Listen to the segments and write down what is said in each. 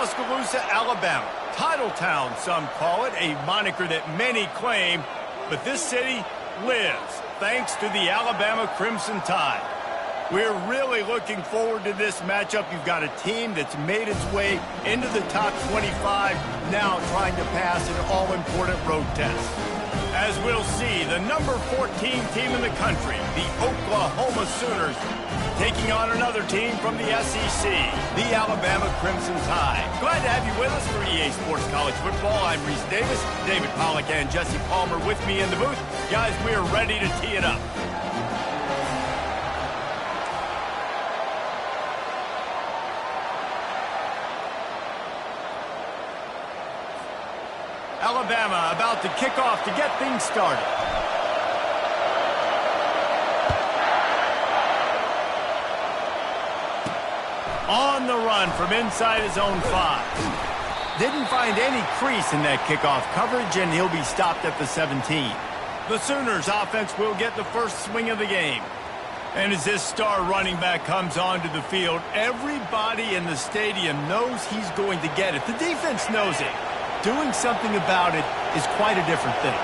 Tuscaloosa, Alabama. Titletown, some call it, a moniker that many claim, but this city lives thanks to the Alabama Crimson Tide. We're really looking forward to this matchup. You've got a team that's made its way into the top 25, now trying to pass an all-important road test. As we'll see, the number 14 team in the country, the Oklahoma Sooners, taking on another team from the SEC, the Alabama Crimson Tide. Glad to have you with us for EA Sports College Football. I'm Reese Davis, David Pollack and Jesse Palmer with me in the booth. Guys, we are ready to tee it up. Alabama about to kick off to get things started. On the run from inside his own 5. Didn't find any crease in that kickoff coverage, and he'll be stopped at the 17. The Sooners offense will get the first swing of the game. And as this star running back comes onto the field, everybody in the stadium knows he's going to get it. The defense knows it. Doing something about it is quite a different thing.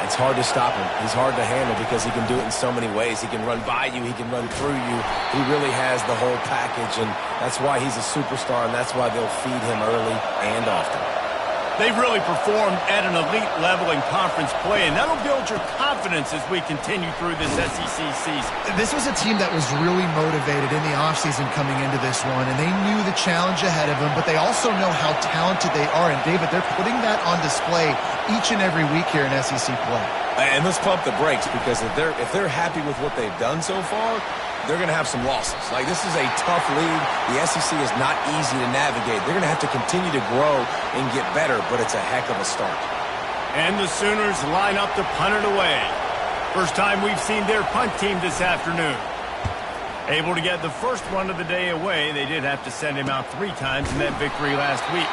It's hard to stop him. He's hard to handle because he can do it in so many ways. He can run by you. He can run through you. He really has the whole package, and that's why he's a superstar, and that's why they'll feed him early and often. They've really performed at an elite level in conference play, and that'll build your confidence as we continue through this SEC season. This was a team that was really motivated in the offseason coming into this one, and they knew the challenge ahead of them, but they also know how talented they are. And, David, they're putting that on display each and every week here in SEC play. And let's pump the brakes, because if they're happy with what they've done so far, they're going to have some losses. Like, this is a tough league. The SEC is not easy to navigate. They're going to have to continue to grow and get better, but it's a heck of a start. And the Sooners line up to punt it away. First time we've seen their punt team this afternoon. Able to get the first one of the day away. They did have to send him out 3 times in that victory last week.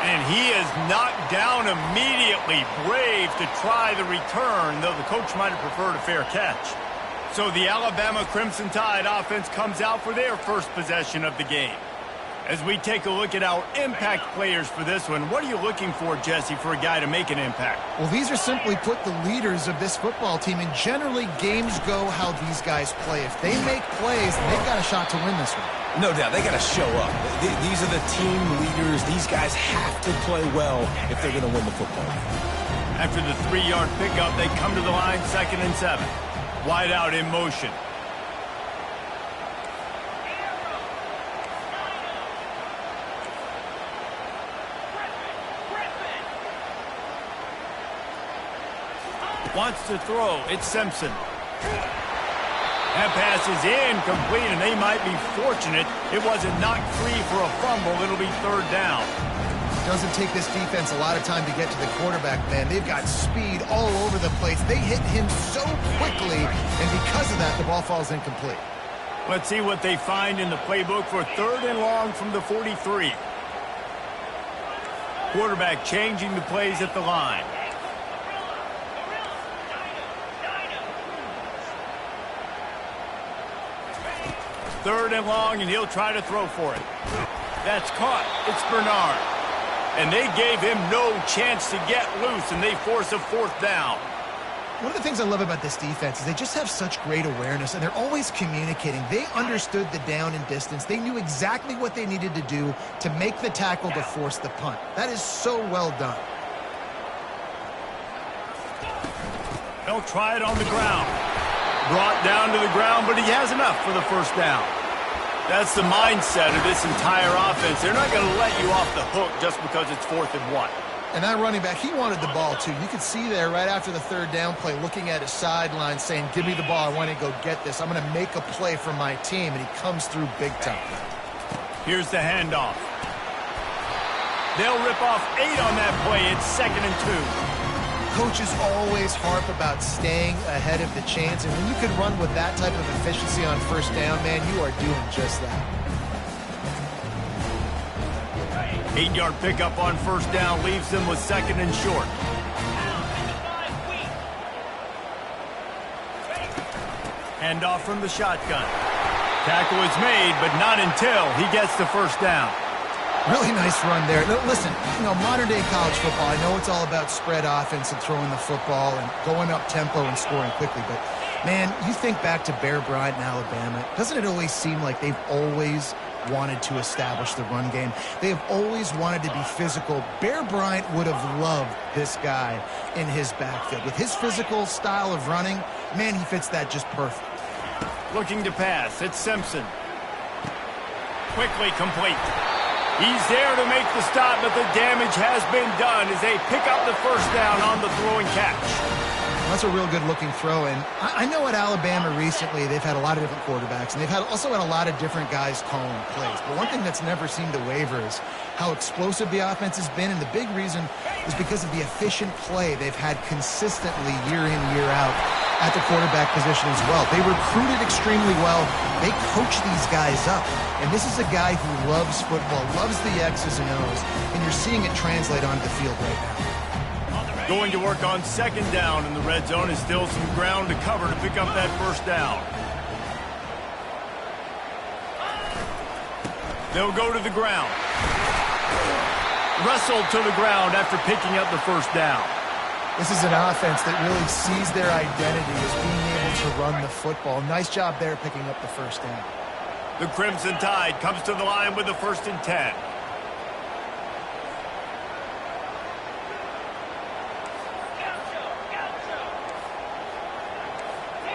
And he is knocked down immediately. Brave to try the return, though the coach might have preferred a fair catch. So the Alabama Crimson Tide offense comes out for their first possession of the game. As we take a look at our impact players for this one, what are you looking for, Jesse, for a guy to make an impact? Well, these are simply put the leaders of this football team, and generally games go how these guys play. If they make plays, they've got a shot to win this one. No doubt. They got to show up. These are the team leaders. These guys have to play well if they're going to win the football game. After the 3-yard pickup, they come to the line, 2nd and 7. Wide out in motion. Wants to throw. It's Simpson. That pass is incomplete, and they might be fortunate it wasn't knocked free for a fumble. It'll be 3rd down. Doesn't take this defense a lot of time to get to the quarterback, man. They've got speed all over the place. They hit him so quickly, and because of that, the ball falls incomplete. Let's see what they find in the playbook for 3rd and long from the 43. Quarterback changing the plays at the line. Third and long, and he'll try to throw for it. That's caught. It's Bernard. And they gave him no chance to get loose, and they force a 4th down. One of the things I love about this defense is they just have such great awareness, and they're always communicating. They understood the down and distance. They knew exactly what they needed to do to make the tackle to force the punt. That is so well done. They'll try it on the ground. Brought down to the ground, but he has enough for the 1st down. That's the mindset of this entire offense. They're not going to let you off the hook just because it's 4th and 1. And that running back, he wanted the ball, too. You could see there right after the 3rd down play, looking at his sideline, saying, give me the ball. I want to go get this. I'm going to make a play for my team. And he comes through big time. Here's the handoff. They'll rip off 8 on that play. It's 2nd and 2. Coaches always harp about staying ahead of the chains, and when you can run with that type of efficiency on 1st down, man, you are doing just that. 8-yard pickup on 1st down leaves them with 2nd and short. Handoff from the shotgun. Tackle is made, but not until he gets the 1st down. Really nice run there. Listen, modern-day college football, I know it's all about spread offense and throwing the football and going up tempo and scoring quickly, but, man, you think back to Bear Bryant in Alabama, doesn't it always seem like they've always wanted to establish the run game? They have always wanted to be physical. Bear Bryant would have loved this guy in his backfield. With his physical style of running, man, he fits that just perfect. Looking to pass, it's Simpson. Quickly complete. He's there to make the stop, but the damage has been done as they pick up the first down on the throwing catch. That's a real good-looking throw, and I know at Alabama recently they've had a lot of different quarterbacks, and they've also had a lot of different guys calling plays. But one thing that's never seemed to waver is how explosive the offense has been, and the big reason is because of the efficient play they've had consistently year in, year out at the quarterback position as well. They recruited extremely well. They coach these guys up, and this is a guy who loves football, loves the X's and O's, and you're seeing it translate onto the field right now. Going to work on second down in the red zone is still some ground to cover to pick up that first down. They'll go to the ground. Wrestled to the ground after picking up the first down. This is an offense that really sees their identity as being able to run the football. Nice job there picking up the first down. The Crimson Tide comes to the line with the 1st and 10.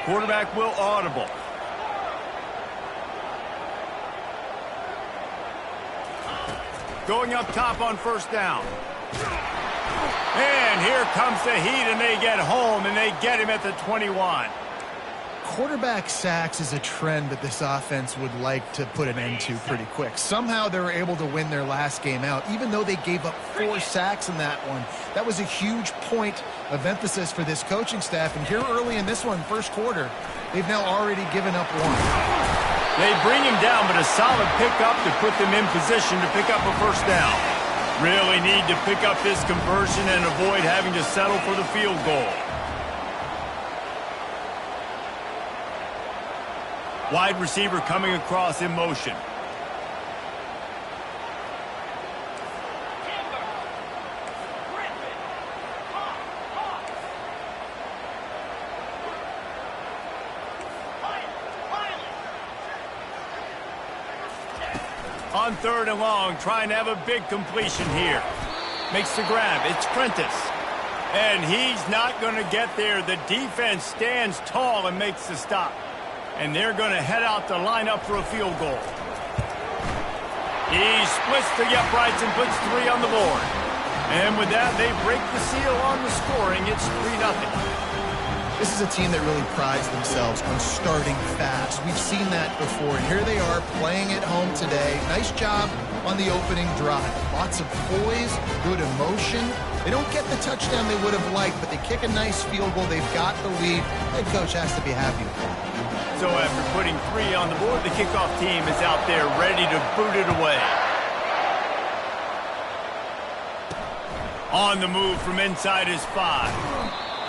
Quarterback will audible. Going up top on first down. And here comes the heat, and they get home, and they get him at the 21. Quarterback sacks is a trend that this offense would like to put an end to pretty quick. Somehow they were able to win their last game out, even though they gave up 4 sacks in that one. That was a huge point of emphasis for this coaching staff. And here early in this one, first quarter, they've now already given up 1. They bring him down, but a solid pickup to put them in position to pick up a first down. Really need to pick up this conversion and avoid having to settle for the field goal. Wide receiver coming across in motion. On 3rd and long, trying to have a big completion here. Makes the grab. It's Prentice. And he's not going to get there. The defense stands tall and makes the stop. And they're going to head out to line up for a field goal. He splits the uprights and puts 3 on the board. And with that, they break the seal on the scoring. It's 3-0. This is a team that really prides themselves on starting fast. We've seen that before, and here they are playing at home today. Nice job on the opening drive. Lots of poise, good emotion. They don't get the touchdown they would have liked, but they kick a nice field goal. They've got the lead. Head coach has to be happy with that. So after putting 3 on the board, the kickoff team is out there ready to boot it away. On the move from inside is 5.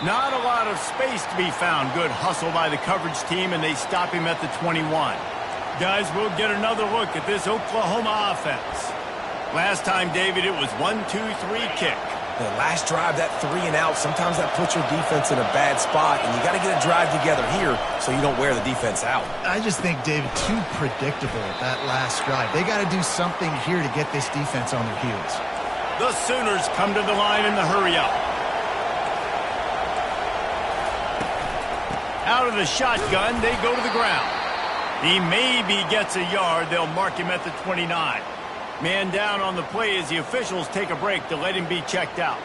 Not a lot of space to be found. Good hustle by the coverage team, and they stop him at the 21. Guys, we'll get another look at this Oklahoma offense. Last time, David, it was 1-2-3 kick. The last drive, that 3 and out, sometimes that puts your defense in a bad spot, and you got to get a drive together here so you don't wear the defense out. I just think, David, too predictable that last drive. They got to do something here to get this defense on their heels. The Sooners come to the line in the hurry-up. Out of the shotgun, they go to the ground. He maybe gets a yard. They'll mark him at the 29. Man down on the play as the officials take a break to let him be checked out.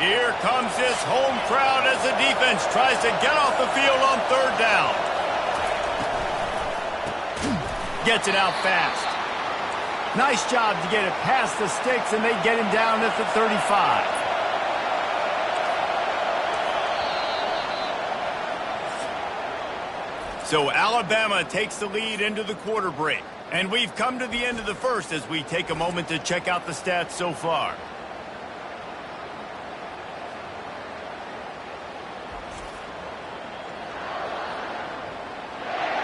Here comes this home crowd as the defense tries to get off the field on 3rd down. Gets it out fast. Nice job to get it past the sticks, and they get him down at the 35. So Alabama takes the lead into the quarter break. And we've come to the end of the first as we take a moment to check out the stats so far.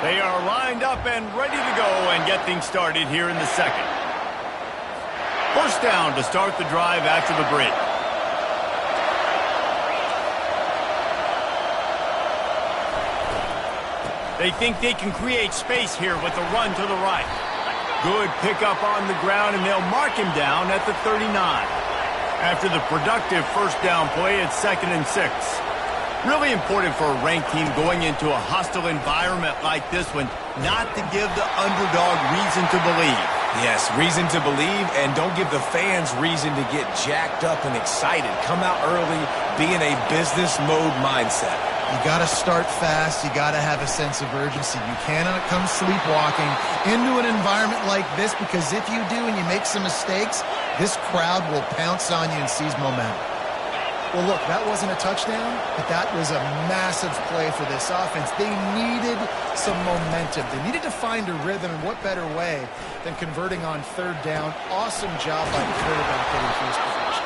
They are lined up and ready to go and get things started here in the second. First down to start the drive after the break. They think they can create space here with a run to the right. Good pickup on the ground, and they'll mark him down at the 39. After the productive first down play, it's 2nd and 6. Really important for a ranked team going into a hostile environment like this one, not to give the underdog reason to believe. Yes, reason to believe, and don't give the fans reason to get jacked up and excited. Come out early, be in a business mode mindset. You got to start fast. You got to have a sense of urgency. You cannot come sleepwalking into an environment like this, because if you do and you make some mistakes, this crowd will pounce on you and seize momentum. Well, look, that wasn't a touchdown, but that was a massive play for this offense. They needed some momentum. They needed to find a rhythm, and what better way than converting on 3rd down. Awesome job by the quarterback getting through his position.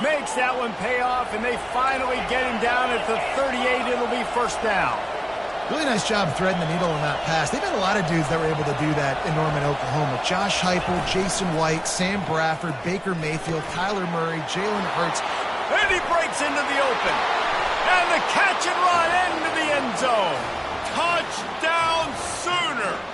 Makes that one pay off, and they finally get him down at the 38. It'll be first down. Really nice job threading the needle on that pass. They've had a lot of dudes that were able to do that in Norman, Oklahoma. Josh Heupel, Jason White, Sam Bradford, Baker Mayfield, Kyler Murray, Jalen Hurts. And he breaks into the open. And the catch and run into the end zone. Touchdown Sooners.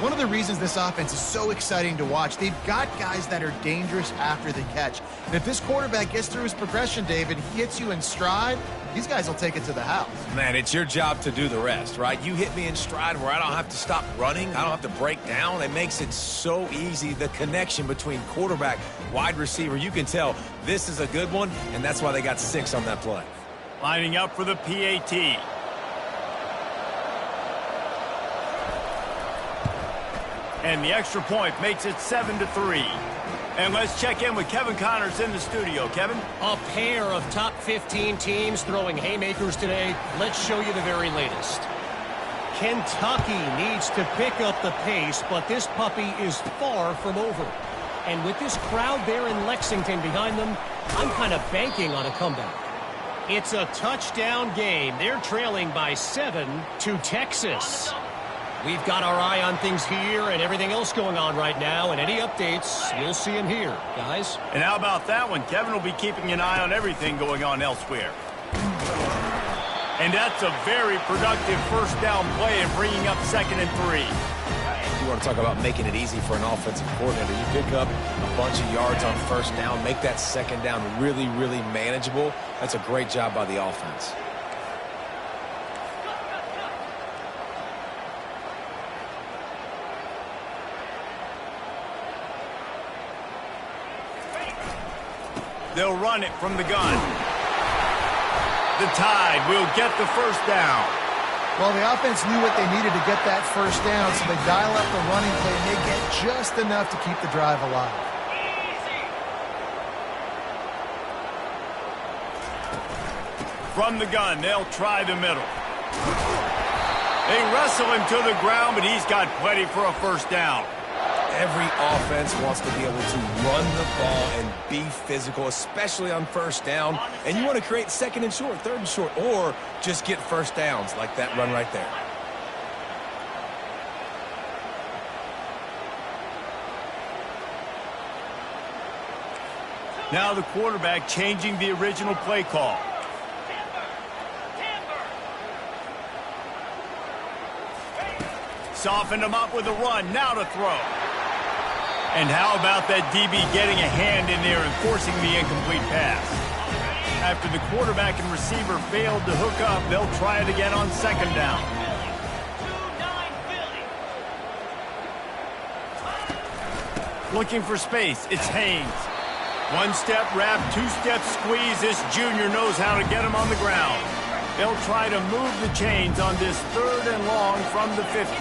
One of the reasons this offense is so exciting to watch, they've got guys that are dangerous after the catch. And if this quarterback gets through his progression, David, he hits you in stride, these guys will take it to the house. Man, it's your job to do the rest, right? You hit me in stride where I don't have to stop running. I don't have to break down. It makes it so easy. The connection between quarterback, wide receiver, you can tell this is a good one, and that's why they got 6 on that play. Lining up for the PAT. And the extra point makes it 7-3. And let's check in with Kevin Connors in the studio. Kevin? A pair of top 15 teams throwing haymakers today. Let's show you the very latest. Kentucky needs to pick up the pace, but this puppy is far from over. And with this crowd there in Lexington behind them, I'm kind of banking on a comeback. It's a touchdown game. They're trailing by 7 to Texas. We've got our eye on things here and everything else going on right now, and any updates, you'll see them here, guys. And how about that one? Kevin will be keeping an eye on everything going on elsewhere. And that's a very productive first down play and bringing up 2nd and 3. You want to talk about making it easy for an offensive coordinator. You pick up a bunch of yards on first down, make that 2nd down really, really manageable. That's a great job by the offense. They'll run it from the gun. The Tide will get the first down. Well, the offense knew what they needed to get that first down, so they dial up the running play, and they get just enough to keep the drive alive. From the gun, they'll try the middle. They wrestle him to the ground, but he's got plenty for a first down. Every offense wants to be able to run the ball and be physical, especially on first down. And you want to create 2nd and short, 3rd and short, or just get first downs like that run right there. Now the quarterback changing the original play call. Softened him up with a run, now to throw. And how about that DB getting a hand in there and forcing the incomplete pass? After the quarterback and receiver failed to hook up, they'll try it again on 2nd down. Looking for space, it's Haynes. One-step wrap, two-step squeeze. This junior knows how to get him on the ground. They'll try to move the chains on this 3rd and long from the 50.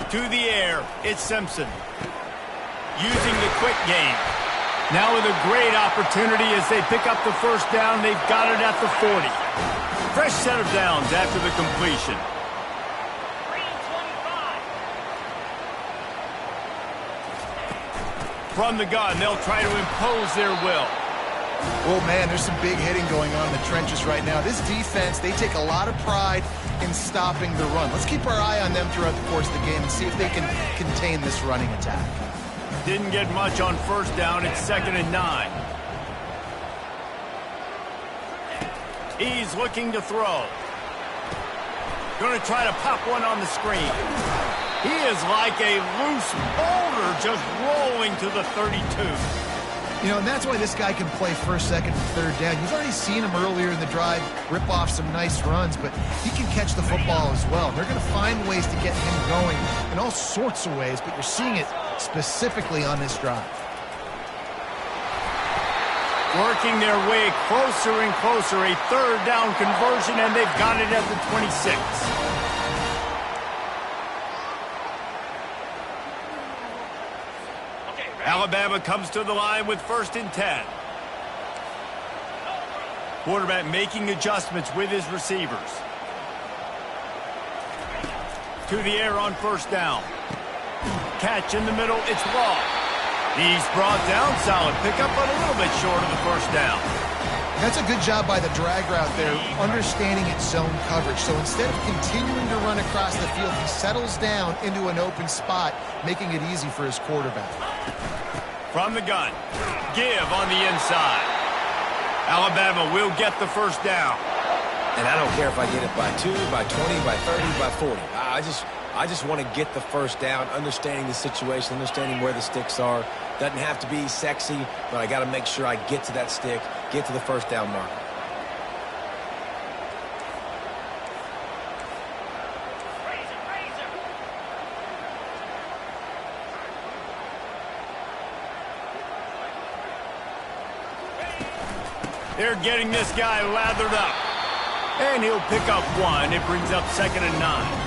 To the air, it's Simpson. Using the quick game. Now with a great opportunity as they pick up the first down. They've got it at the 40. Fresh set of downs after the completion. From the gun, they'll try to impose their will. Oh, man, there's some big hitting going on in the trenches right now. This defense, they take a lot of pride in stopping the run. Let's keep our eye on them throughout the course of the game and see if they can contain this running attack. Didn't get much on first down. It's 2nd and 9. He's looking to throw. Going to try to pop one on the screen. He is like a loose boulder just rolling to the 32. You know, and that's why this guy can play first, second, and third down. You've already seen him earlier in the drive rip off some nice runs, but he can catch the football as well. They're going to find ways to get him going in all sorts of ways, but you're seeing it specifically on this drive. Working their way closer and closer, a 3rd down conversion, and they've got it at the 26. Alabama comes to the line with 1st and 10. Quarterback making adjustments with his receivers. To the air on 1st down. Catch in the middle, it's long. He's brought down, solid pickup, but a little bit short of the 1st down. That's a good job by the drag route there, understanding its zone coverage. So instead of continuing to run across the field, he settles down into an open spot, making it easy for his quarterback. From the gun, give on the inside. Alabama will get the 1st down. And I don't care if I get it by 2, by 20, by 30, by 40. I just want to get the 1st down, understanding the situation, understanding where the sticks are. Doesn't have to be sexy, but I got to make sure I get to that stick, get to the 1st down marker. They're getting this guy lathered up. And he'll pick up 1. It brings up 2nd and 9.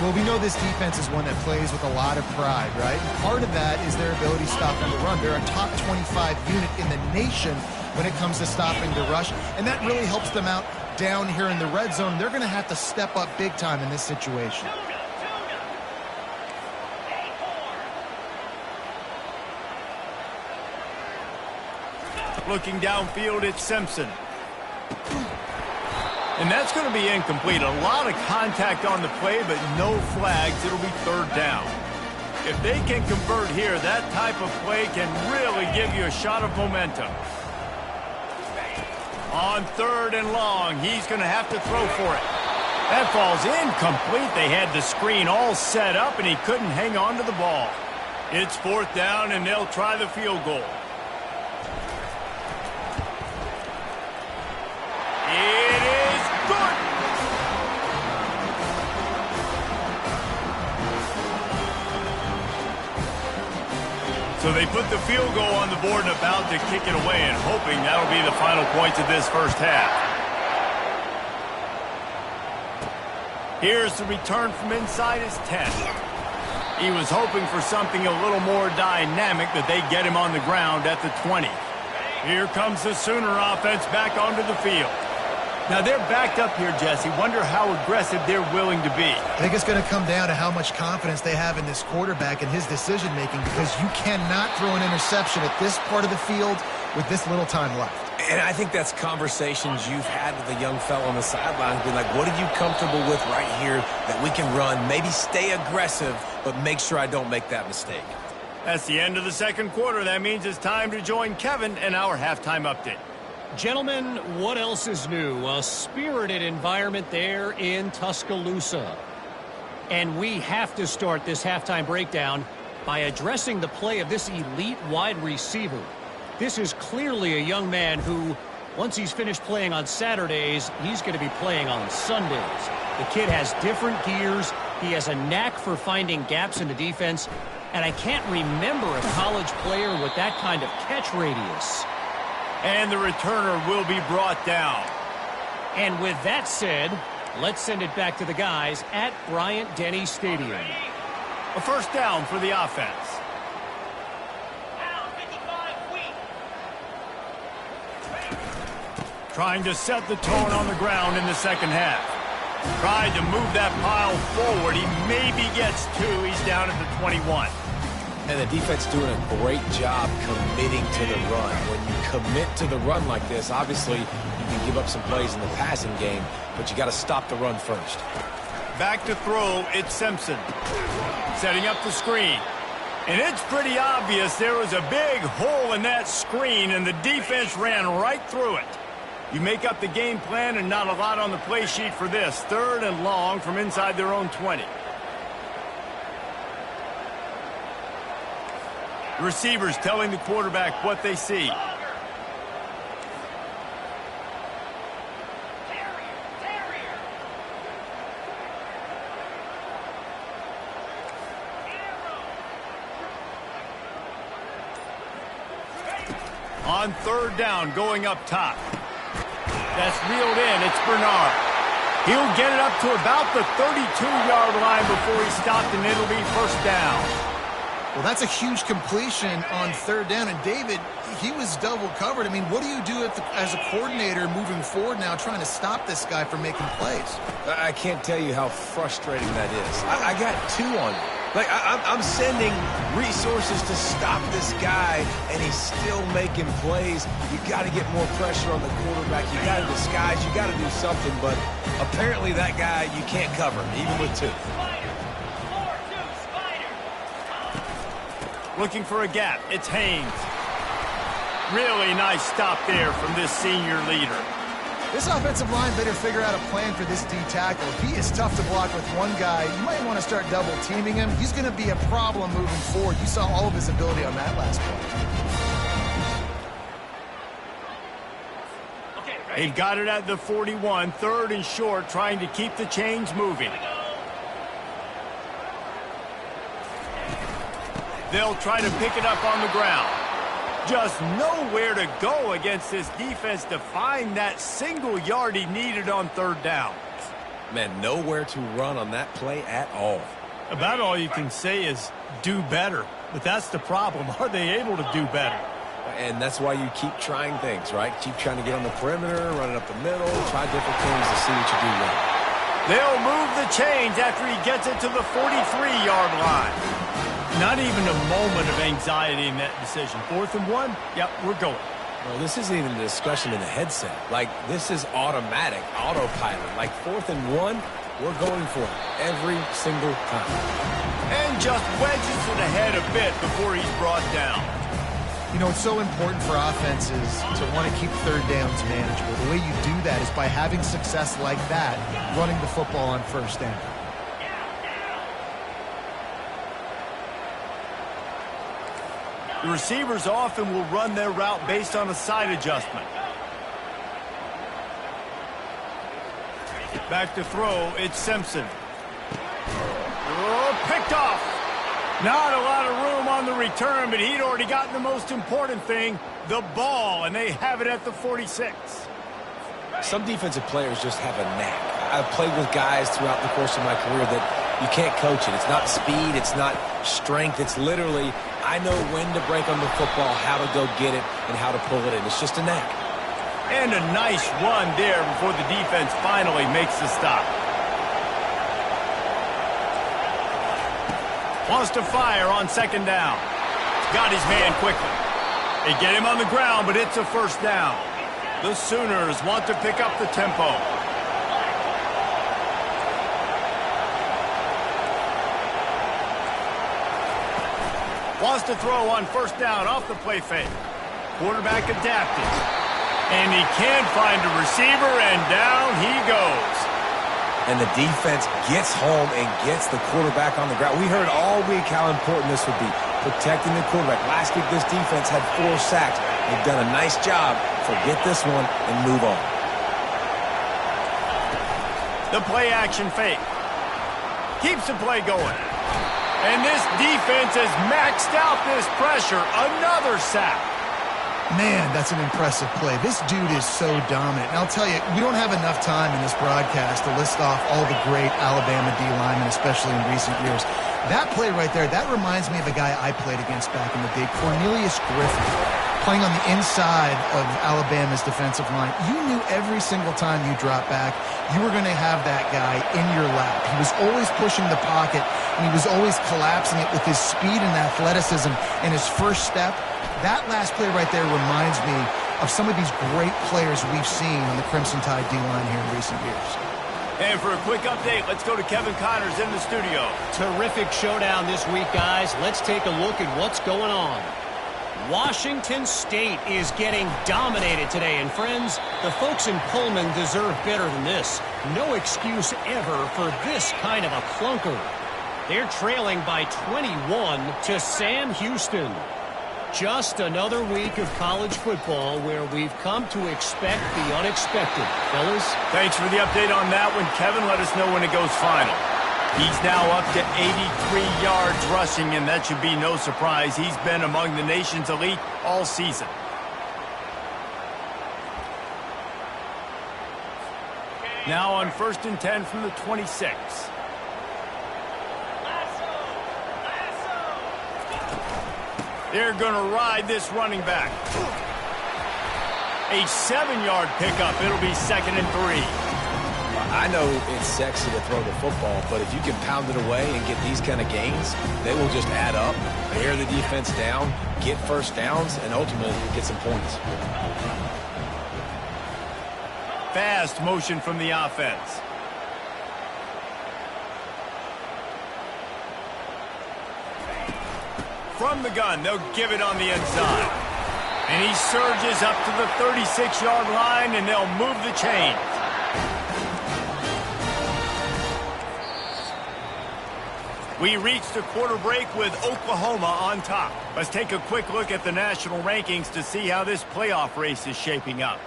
Well, we know this defense is one that plays with a lot of pride, right? And part of that is their ability to stop on the run. They're a top 25 unit in the nation when it comes to stopping the rush, and that really helps them out down here in the red zone. They're going to have to step up big time in this situation. Looking downfield, it's Simpson. And that's going to be incomplete. A lot of contact on the play, but no flags. It'll be 3rd down. If they can convert here, that type of play can really give you a shot of momentum. On 3rd and long, he's going to have to throw for it. That falls incomplete. They had the screen all set up, and he couldn't hang on to the ball. It's 4th down, and they'll try the field goal. So they put the field goal on the board and about to kick it away, and hoping that'll be the final points of this 1st half. Here's the return from inside his 10. He was hoping for something a little more dynamic, that they get him on the ground at the 20. Here comes the Sooner offense back onto the field. Now, they're backed up here, Jesse. Wonder how aggressive they're willing to be. I think it's going to come down to how much confidence they have in this quarterback and his decision-making, because you cannot throw an interception at this part of the field with this little time left. And I think that's conversations you've had with a young fellow on the sidelines, being like, what are you comfortable with right here that we can run? Maybe stay aggressive, but make sure I don't make that mistake. That's the end of the 2nd quarter. That means it's time to join Kevin in our halftime update. Gentlemen, what else is new? A spirited environment there in Tuscaloosa. And we have to start this halftime breakdown by addressing the play of this elite wide receiver. This is clearly a young man who, once he's finished playing on Saturdays, he's going to be playing on Sundays. The kid has different gears. He has a knack for finding gaps in the defense. And I can't remember a college player with that kind of catch radius. And the returner will be brought down. And with that said, let's send it back to the guys at Bryant-Denny Stadium. A 1st down for the offense. Trying to set the tone on the ground in the second half. Tried to move that pile forward. He maybe gets 2. He's down at the 21. And the defense doing a great job committing to the run. When you commit to the run like this, obviously you can give up some plays in the passing game, but you got to stop the run first. Back to throw, it's Simpson. Setting up the screen. And it's pretty obvious there was a big hole in that screen, and the defense ran right through it. You make up the game plan and not a lot on the play sheet for this. 3rd and long from inside their own 20. The receivers telling the quarterback what they see. On 3rd down, going up top. That's reeled in. It's Bernard. He'll get it up to about the 32-yard line before he's stopped, and it'll be 1st down. Well, that's a huge completion on 3rd down. And David, he was double covered. I mean, what do you do as a coordinator moving forward now trying to stop this guy from making plays? I can't tell you how frustrating that is. I got 2 on you. Like, I'm sending resources to stop this guy, and he's still making plays. You got to get more pressure on the quarterback. You got to disguise. You got to do something. But apparently that guy, you can't cover, even with 2. Looking for a gap. It's Haynes. Really nice stop there from this senior leader. This offensive line better figure out a plan for this D tackle. He is tough to block with one guy. You might want to start double teaming him. He's going to be a problem moving forward. You saw all of his ability on that last play. They've got it at the 41, 3rd and short, trying to keep the chains moving. They'll try to pick it up on the ground. Just nowhere to go against this defense to find that single yard he needed on 3rd down. Man, nowhere to run on that play at all. About all you can say is do better. But that's the problem. Are they able to do better? And that's why you keep trying things, right? Keep trying to get on the perimeter, run it up the middle, try different things to see what you do well. They'll move the chains after he gets it to the 43-yard line. Not even a moment of anxiety in that decision. 4th and 1, yep, we're going. Well, this isn't even a discussion in the headset. Like, this is automatic, autopilot. Like, 4th and 1, we're going for it every single time. And just wedges it ahead a bit before he's brought down. You know, it's so important for offenses to want to keep 3rd downs manageable. The way you do that is by having success like that, running the football on 1st down. The receivers often will run their route based on a side adjustment. Back to throw, it's Simpson. Oh, picked off. Not a lot of room on the return, but he'd already gotten the most important thing, the ball, and they have it at the 46. Some defensive players just have a knack. I've played with guys throughout the course of my career that you can't coach it. It's not speed, it's not strength, it's literally, I know when to break on the football, how to go get it, and how to pull it in. It's just a knack. And a nice run there before the defense finally makes the stop. Wants to fire on 2nd down. Got his man quickly. They get him on the ground, but it's a 1st down. The Sooners want to pick up the tempo. Wants to throw on 1st down off the play fake. Quarterback adapted. And he can't find a receiver, and down he goes. And the defense gets home and gets the quarterback on the ground. We heard all week how important this would be, protecting the quarterback. Last week, this defense had 4 sacks. They've done a nice job. Forget this one and move on. The play-action fake. Keeps the play going. And this defense has maxed out this pressure. Another sack. Man, that's an impressive play. This dude is so dominant. And I'll tell you, we don't have enough time in this broadcast to list off all the great Alabama D linemen, especially in recent years. That play right there, that reminds me of a guy I played against back in the day, Cornelius Griffin, playing on the inside of Alabama's defensive line. You knew every single time you dropped back, you were going to have that guy in your lap. He was always pushing the pocket, and he was always collapsing it with his speed and athleticism and his first step. That last play right there reminds me of some of these great players we've seen on the Crimson Tide D-line here in recent years. And for a quick update, let's go to Kevin Connors in the studio. Terrific showdown this week, guys. Let's take a look at what's going on. Washington State is getting dominated today. And friends, the folks in Pullman deserve better than this. No excuse ever for this kind of a clunker. They're trailing by 21 to Sam Houston. Just another week of college football where we've come to expect the unexpected. Fellas? Thanks for the update on that one, Kevin. Let us know when it goes final. He's now up to 83 yards rushing, and that should be no surprise. He's been among the nation's elite all season. Now on 1st and 10 from the 26. They're going to ride this running back. A 7-yard pickup. It'll be 2nd and 3. I know it's sexy to throw the football, but if you can pound it away and get these kind of gains, they will just add up, wear the defense down, get first downs, and ultimately get some points. Fast motion from the offense. From the gun, they'll give it on the inside. And he surges up to the 36-yard line, and they'll move the chains. We reached a quarter break with Oklahoma on top. Let's take a quick look at the national rankings to see how this playoff race is shaping up.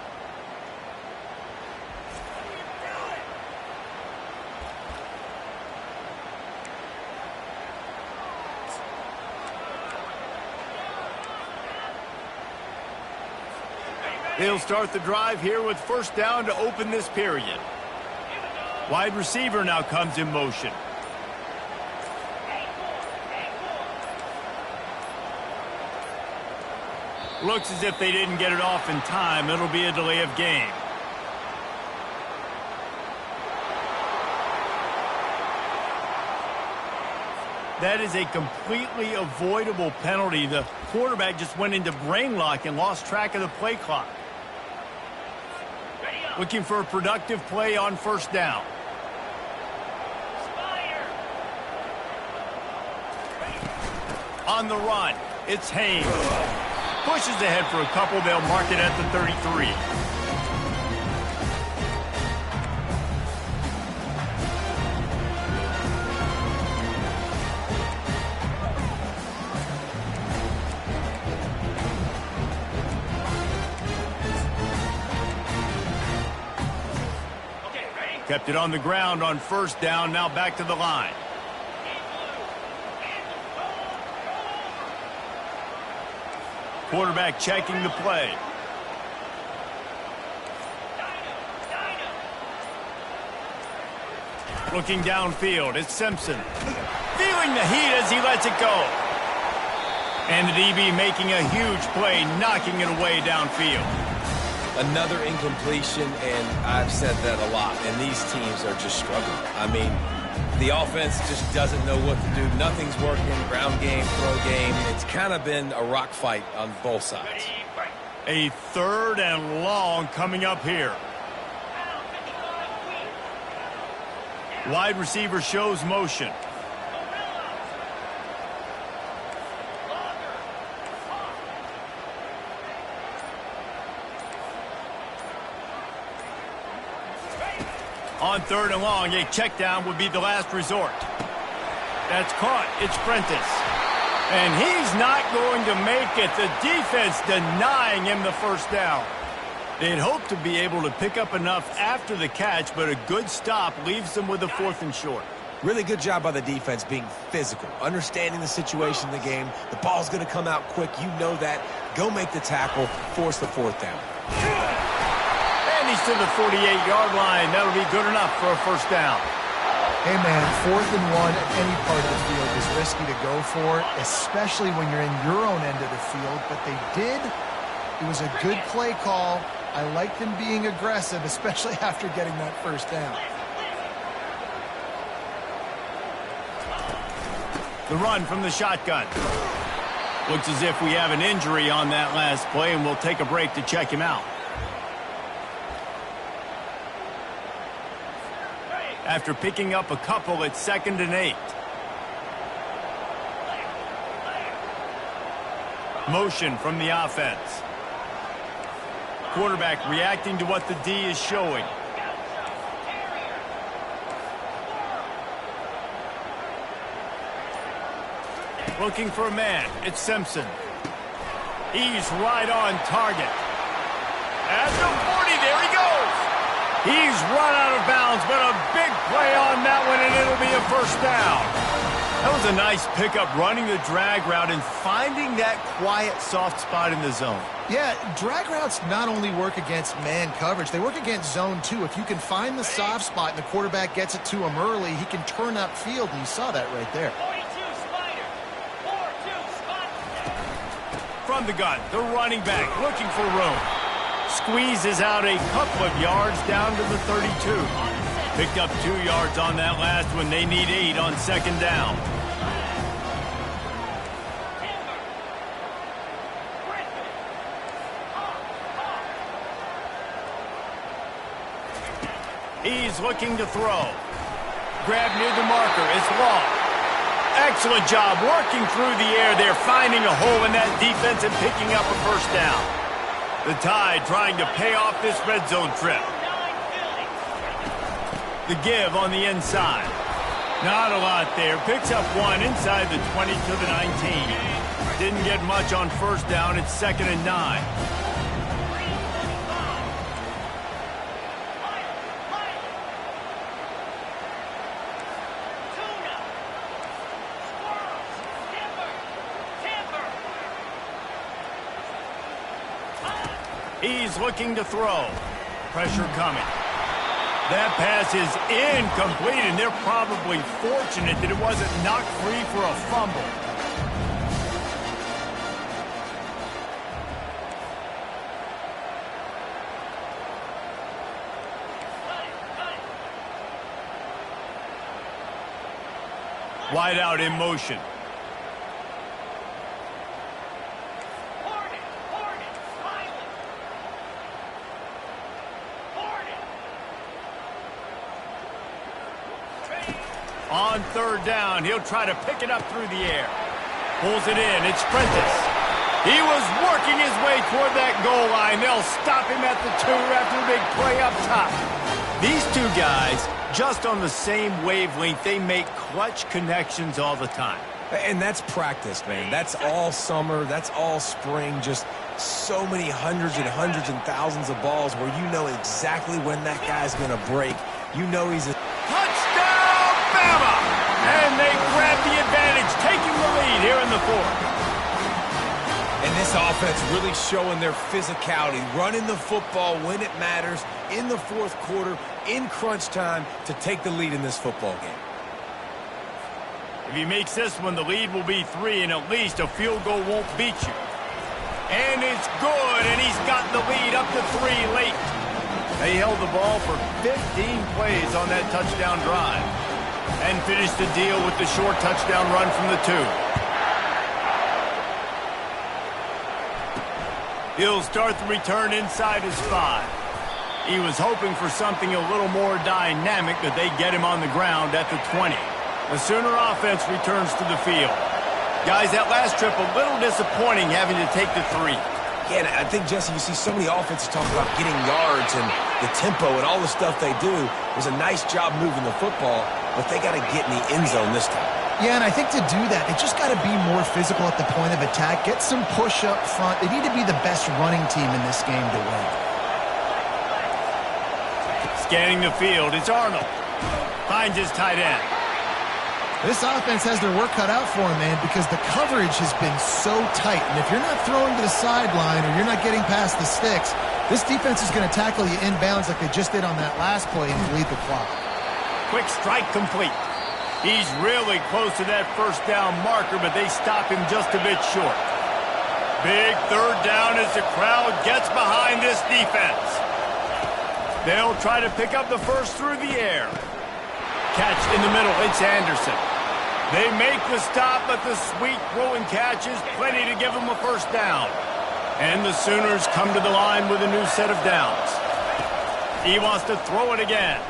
They'll start the drive here with 1st down to open this period. Wide receiver now comes in motion. Looks as if they didn't get it off in time. It'll be a delay of game. That is a completely avoidable penalty. The quarterback just went into brain lock and lost track of the play clock. Looking for a productive play on 1st down. On the run, it's Haynes. Pushes ahead for a couple. They'll mark it at the 33. Kept it on the ground on 1st down. Now back to the line. Quarterback checking the play. Looking downfield, it's Simpson. Feeling the heat as he lets it go. And the DB making a huge play, knocking it away downfield. Another incompletion, and I've said that a lot, and these teams are just struggling. I mean, the offense just doesn't know what to do. Nothing's working. Ground game, throw game. It's kind of been a rock fight on both sides. A 3rd and long coming up here. Wide receiver shows motion. On 3rd and long, a check down would be the last resort. That's caught. It's Prentice. And he's not going to make it. The defense denying him the 1st down. They'd hope to be able to pick up enough after the catch, but a good stop leaves them with a 4th and short. Really good job by the defense being physical, understanding the situation in the game. The ball's going to come out quick. You know that. Go make the tackle, force the fourth down. And he's to the 48-yard line. That'll be good enough for a first down. Hey, man, 4th and 1 at any part of the field is risky to go for, especially when you're in your own end of the field. But they did. It was a good play call. I like them being aggressive, especially after getting that first down. The run from the shotgun. Looks as if we have an injury on that last play, and we'll take a break to check him out. After picking up a couple at 2nd and 8. Motion from the offense. Quarterback reacting to what the D is showing. Looking for a man. It's Simpson. He's right on target. At the 40, there he goes. He's run out of bounds, but a big play on that one, and it'll be a first down. That was a nice pickup, running the drag route and finding that quiet, soft spot in the zone. Yeah, drag routes not only work against man coverage, they work against zone too. If you can find the soft spot and the quarterback gets it to him early, he can turn upfield, and you saw that right there. From the gun, the running back looking for room. Squeezes out a couple of yards down to the 32. Picked up 2 yards on that last one. They need 8 on 2nd down. He's looking to throw. Grab near the marker. It's Law. Excellent job working through the air there, finding a hole in that defense and picking up a first down. The Tide trying to pay off this red zone trip. The give on the inside. Not a lot there. Picks up 1 inside the 20 to the 19. Didn't get much on first down. It's 2nd and 9. He's looking to throw. Pressure coming. That pass is incomplete, and they're probably fortunate that it wasn't knocked free for a fumble. Wide out in motion. On 3rd down, he'll try to pick it up through the air. Pulls it in. It's Prentice. He was working his way toward that goal line. They'll stop him at the 2 after the big play up top. These two guys, just on the same wavelength, they make clutch connections all the time. And that's practice, man. That's all summer. That's all spring. Just so many hundreds and thousands of balls where you know exactly when that guy's going to break. You know he's a... Touchdown, Bama! And they grab the advantage, taking the lead here in the 4th. And this offense really showing their physicality, running the football when it matters, in the 4th quarter, in crunch time, to take the lead in this football game. If he makes this one, the lead will be 3, and at least a field goal won't beat you. And it's good, and he's got the lead up to 3 late. They held the ball for 15 plays on that touchdown drive and finished the deal with the short touchdown run from the 2. He'll start the return inside his 5. He was hoping for something a little more dynamic, but they get him on the ground at the 20. The Sooner offense returns to the field. Guys, that last trip a little disappointing having to take the 3. Yeah, and I think, Jesse, you see so many offenses talk about getting yards and the tempo and all the stuff they do. It was a nice job moving the football, but they got to get in the end zone this time. Yeah, and I think to do that, they just got to be more physical at the point of attack, get some push up front. They need to be the best running team in this game to win. Scanning the field, it's Arnold. Finds his tight end. This offense has their work cut out for them, man, because the coverage has been so tight. And if you're not throwing to the sideline or you're not getting past the sticks, this defense is going to tackle you inbounds like they just did on that last play and lead the clock. Quick strike complete. He's really close to that first down marker, but they stop him just a bit short. Big third down as the crowd gets behind this defense. They'll try to pick up the first through the air. Catch in the middle. It's Anderson. They make the stop, but the sweet throwing catch is plenty to give them a first down. And the Sooners come to the line with a new set of downs. He wants to throw it again.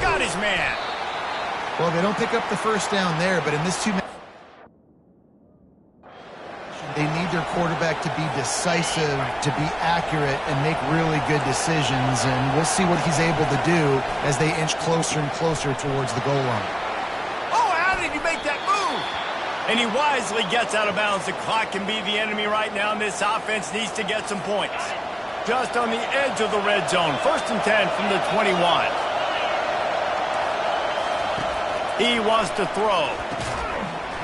Got his man. Well, they don't pick up the first down there, but in this 2 minutes, they need their quarterback to be decisive, to be accurate, and make really good decisions. And we'll see what he's able to do as they inch closer and closer towards the goal line. Oh, how did he make that move? And he wisely gets out of bounds. The clock can be the enemy right now, and this offense needs to get some points. Just on the edge of the red zone. 1st and 10 from the 21. He wants to throw.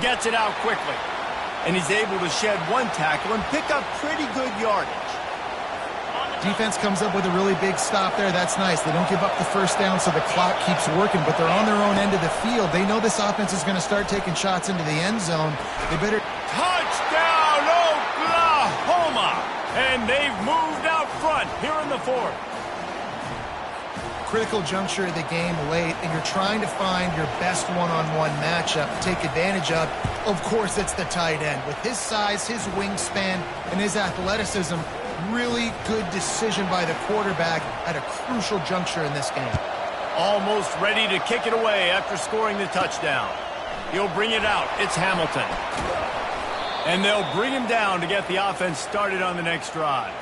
Gets it out quickly. And he's able to shed one tackle and pick up pretty good yardage. Defense comes up with a really big stop there. That's nice. They don't give up the first down, so the clock keeps working, but they're on their own end of the field. They know this offense is going to start taking shots into the end zone. They better... Touchdown, Oklahoma! And they've moved out front here in the 4th. Critical juncture of the game late, and you're trying to find your best one-on-one matchup to take advantage of. Of course, it's the tight end. With his size, his wingspan, and his athleticism, really good decision by the quarterback at a crucial juncture in this game. Almost ready to kick it away after scoring the touchdown. He'll bring it out. It's Hamilton. And they'll bring him down to get the offense started on the next drive.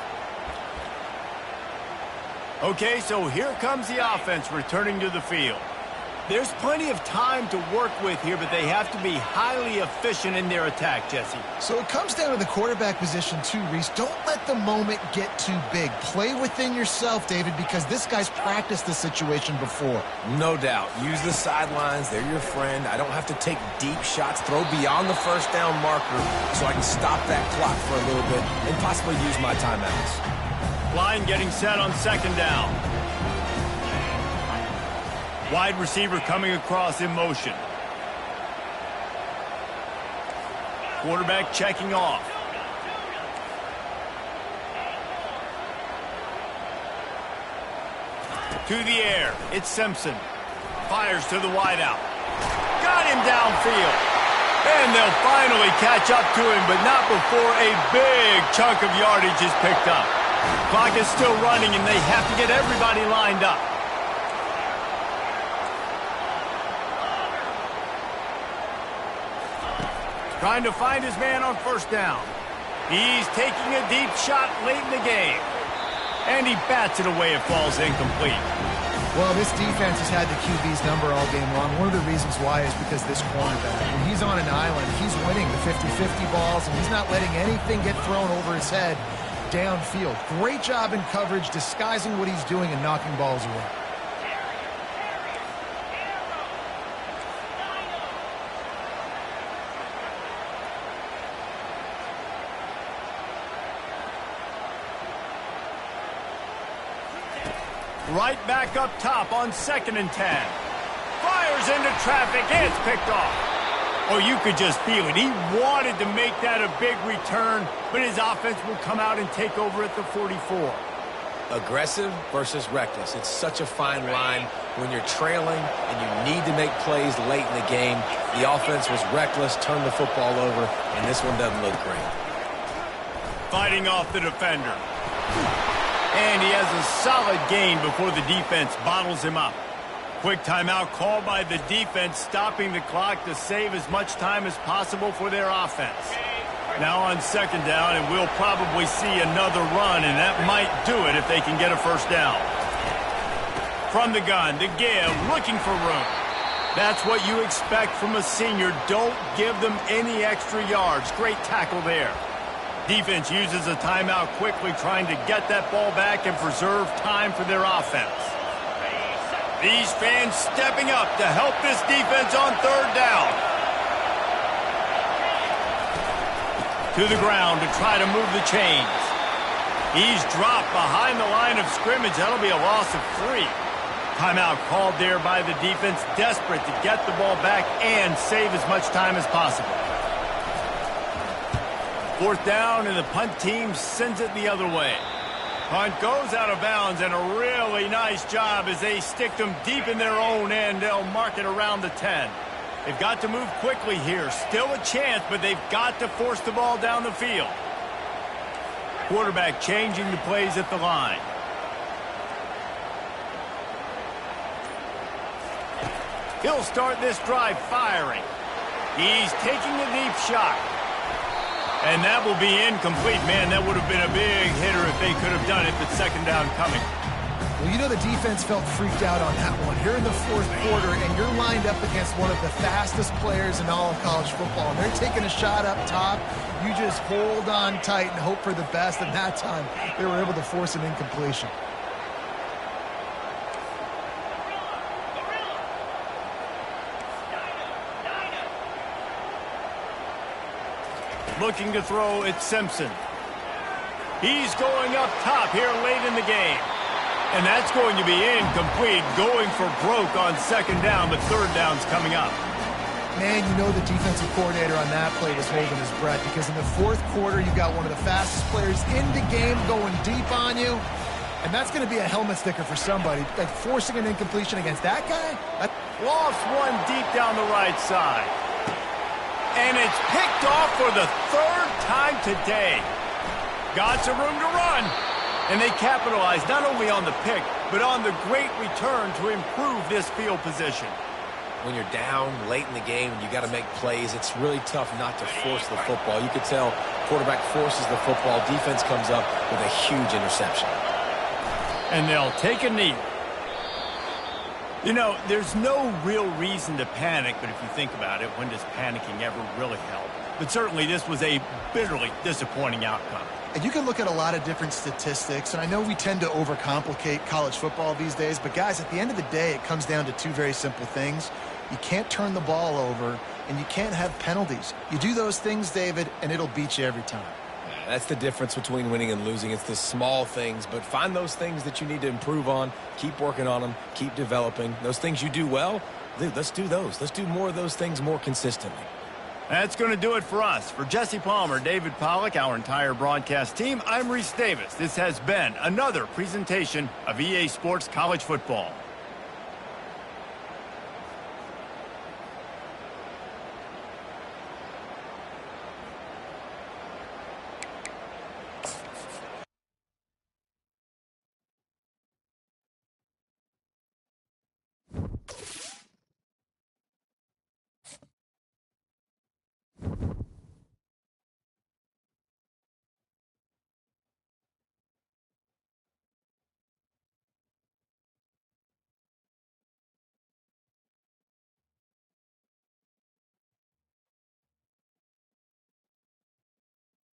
Okay, so here comes the offense returning to the field. There's plenty of time to work with here, but they have to be highly efficient in their attack, Jesse. So it comes down to the quarterback position too, Reese. Don't let the moment get too big. Play within yourself, David, because this guy's practiced the situation before. No doubt. Use the sidelines. They're your friend. I don't have to take deep shots, throw beyond the first down marker so I can stop that clock for a little bit and possibly use my timeouts. Line getting set on 2nd down. Wide receiver coming across in motion. Quarterback checking off. To the air. It's Simpson. Fires to the wideout. Got him downfield. And they'll finally catch up to him, but not before a big chunk of yardage is picked up. Clock is still running, and they have to get everybody lined up. Trying to find his man on 1st down. He's taking a deep shot late in the game. And he bats it away. It falls incomplete. Well, this defense has had the QB's number all game long. One of the reasons why is because this cornerback, when he's on an island, he's winning the 50-50 balls, and he's not letting anything get thrown over his head downfield. Great job in coverage, disguising what he's doing and knocking balls away. Right back up top on 2nd and 10. Fires into traffic. It's picked off. Oh, you could just feel it. He wanted to make that a big return, but his offense will come out and take over at the 44. Aggressive versus reckless. It's such a fine line when you're trailing and you need to make plays late in the game. The offense was reckless, turned the football over, and this one doesn't look great. Fighting off the defender. And he has a solid gain before the defense bottles him up. Quick timeout called by the defense, stopping the clock to save as much time as possible for their offense. Now on 2nd down, and we'll probably see another run, and that might do it if they can get a first down. From the gun, to give, looking for room. That's what you expect from a senior. Don't give them any extra yards. Great tackle there. Defense uses a timeout quickly, trying to get that ball back and preserve time for their offense. These fans stepping up to help this defense on 3rd To the ground to try to move the chains. He's dropped behind the line of scrimmage. That'll be a loss of 3. Timeout called there by the defense, desperate to get the ball back and save as much time as possible. 4th down, and the punt team sends it the other way. Punt goes out of bounds, and a really nice job as they stick them deep in their own end. They'll mark it around the 10. They've got to move quickly here. Still a chance, but they've got to force the ball down the field. Quarterback changing the plays at the line. He'll start this drive firing. He's taking a deep shot. And that will be incomplete. Man, that would have been a big hitter if they could have done it, but 2nd down coming. Well, you know the defense felt freaked out on that one. Here in the 4th quarter, and you're lined up against one of the fastest players in all of college football. And they're taking a shot up top. You just hold on tight and hope for the best. And that time, they were able to force an incompletion. Looking to throw, it's Simpson. He's going up top here late in the game. And that's going to be incomplete, going for broke on 2nd down, but 3rd down's coming up. Man, you know the defensive coordinator on that play was holding his breath because in the 4th quarter, you got one of the fastest players in the game going deep on you. And that's going to be a helmet sticker for somebody. Like forcing an incompletion against that guy? Lost one deep down the right side. And it's picked off for the 3rd time today. Got some room to run. And they capitalize not only on the pick, but on the great return to improve this field position. When you're down late in the game and you got to make plays, it's really tough not to force the football. You could tell quarterback forces the football. Defense comes up with a huge interception. And they'll take a knee. You know, there's no real reason to panic, but if you think about it, when does panicking ever really help? But certainly this was a bitterly disappointing outcome. And you can look at a lot of different statistics, and I know we tend to overcomplicate college football these days, but guys, at the end of the day, it comes down to 2 very simple things. You can't turn the ball over, and you can't have penalties. You do those things, David, and it'll beat you every time. That's the difference between winning and losing. It's the small things, but find those things that you need to improve on. Keep working on them. Keep developing. Those things you do well, dude, let's do those. Let's do more of those things more consistently. That's going to do it for us. For Jesse Palmer, David Pollack, our entire broadcast team, I'm Reese Davis. This has been another presentation of EA Sports College Football.